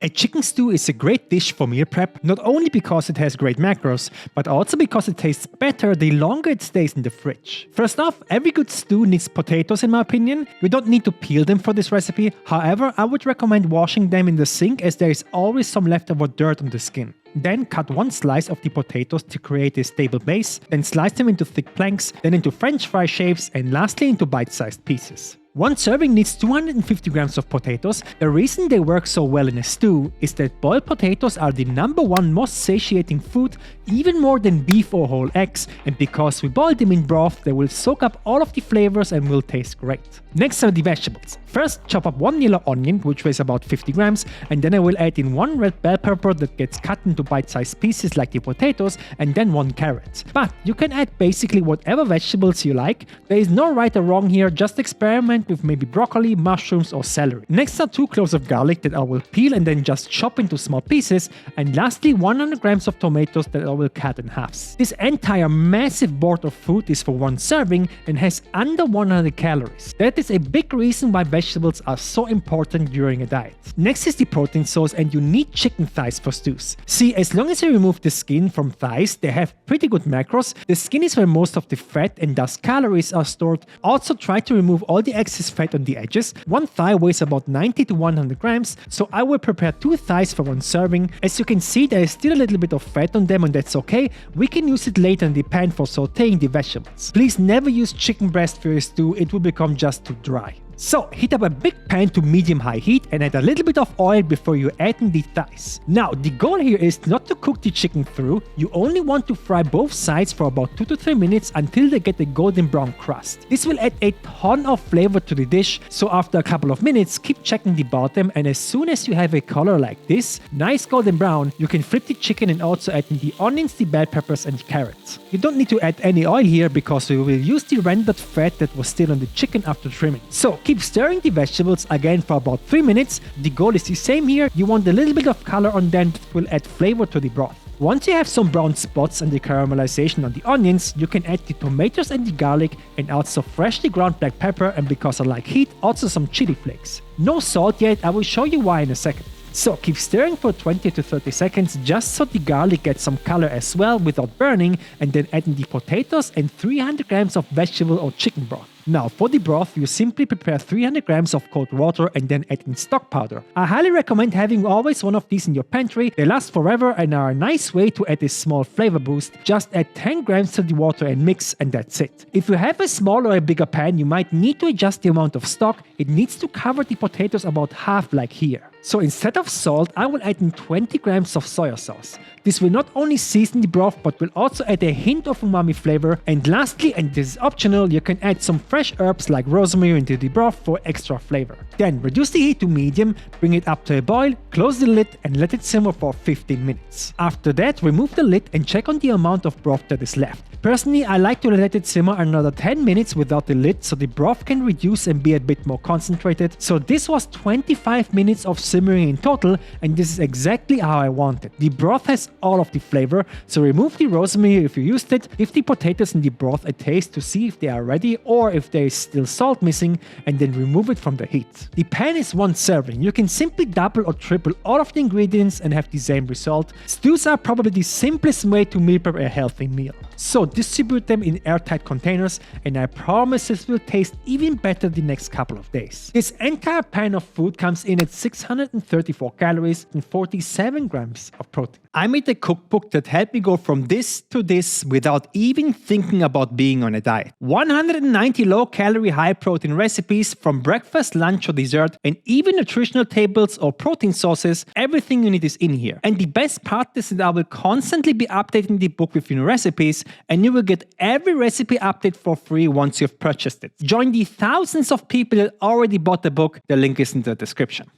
A chicken stew is a great dish for meal prep, not only because it has great macros, but also because it tastes better the longer it stays in the fridge. First off, every good stew needs potatoes in my opinion. You don't need to peel them for this recipe, however, I would recommend washing them in the sink as there is always some leftover dirt on the skin. Then cut one slice of the potatoes to create a stable base, then slice them into thick planks, then into french fry shapes, and lastly into bite-sized pieces. One serving needs 250 grams of potatoes. The reason they work so well in a stew is that boiled potatoes are the #1 most satiating food, even more than beef or whole eggs, and because we boil them in broth, they will soak up all of the flavors and will taste great. Next are the vegetables. First, chop up one yellow onion, which weighs about 50 grams, and then I will add in one red bell pepper that gets cut into bite-sized pieces like the potatoes, and then one carrot. But you can add basically whatever vegetables you like. There is no right or wrong here, just experiment with maybe broccoli, mushrooms or celery. Next are 2 cloves of garlic that I will peel and then just chop into small pieces, and lastly 100 grams of tomatoes that I will cut in halves. This entire massive board of food is for one serving and has under 100 calories. That is a big reason why vegetables are so important during a diet. Next is the protein source, and you need chicken thighs for stews. See, as long as you remove the skin from thighs, they have pretty good macros. The skin is where most of the fat and thus calories are stored. Also try to remove all the excess fat on the edges. One thigh weighs about 90 to 100 grams, so I will prepare 2 thighs for one serving. As you can see, there is still a little bit of fat on them and that's okay. We can use it later in the pan for sauteing the vegetables. Please never use chicken breast for your stew, it will become just too dry. So heat up a big pan to medium-high heat and add a little bit of oil before you add in the thighs. Now the goal here is not to cook the chicken through, you only want to fry both sides for about 2 to 3 minutes until they get a golden brown crust. This will add a ton of flavor to the dish, so after a couple of minutes keep checking the bottom, and as soon as you have a color like this, nice golden brown, you can flip the chicken and also add in the onions, the bell peppers and the carrots. You don't need to add any oil here because we will use the rendered fat that was still on the chicken after trimming. So keep stirring the vegetables again for about 3 minutes. The goal is the same here, you want a little bit of color on them that will add flavor to the broth. Once you have some brown spots and the caramelization on the onions, you can add the tomatoes and the garlic and also freshly ground black pepper, and because I like heat, also some chili flakes. No salt yet, I will show you why in a second. So keep stirring for 20 to 30 seconds just so the garlic gets some color as well without burning, and then add in the potatoes and 300 grams of vegetable or chicken broth. Now for the broth, you simply prepare 300 grams of cold water and then add in stock powder. I highly recommend having always one of these in your pantry. They last forever and are a nice way to add a small flavor boost. Just add 10 grams to the water and mix, and that's it. If you have a small or a bigger pan, you might need to adjust the amount of stock. It needs to cover the potatoes about half like here. So instead of salt, I will add in 20 grams of soy sauce. This will not only season the broth but will also add a hint of umami flavor. And lastly, and this is optional, you can add some fresh herbs like rosemary into the broth for extra flavor. Then reduce the heat to medium, bring it up to a boil, close the lid and let it simmer for 15 minutes. After that, remove the lid and check on the amount of broth that is left. Personally, I like to let it simmer another 10 minutes without the lid so the broth can reduce and be a bit more concentrated. So this was 25 minutes of simmering in total, and this is exactly how I want it. The broth has all of the flavor, so remove the rosemary if you used it, give the potatoes in the broth a taste to see if they are ready or if there is still salt missing, and then remove it from the heat. The pan is one serving. You can simply double or triple all of the ingredients and have the same result. Stews are probably the simplest way to meal prep a healthy meal. So distribute them in airtight containers, and I promise this will taste even better the next couple of days. This entire pan of food comes in at 634 calories and 47 grams of protein. I made a cookbook that helped me go from this to this without even thinking about being on a diet. 190 low-calorie, high-protein recipes from breakfast, lunch or dessert, and even nutritional tables or protein sources. Everything you need is in here. And the best part is that I will constantly be updating the book with new recipes, and you will get every recipe update for free once you've purchased it. Join the thousands of people that already bought the book. The link is in the description.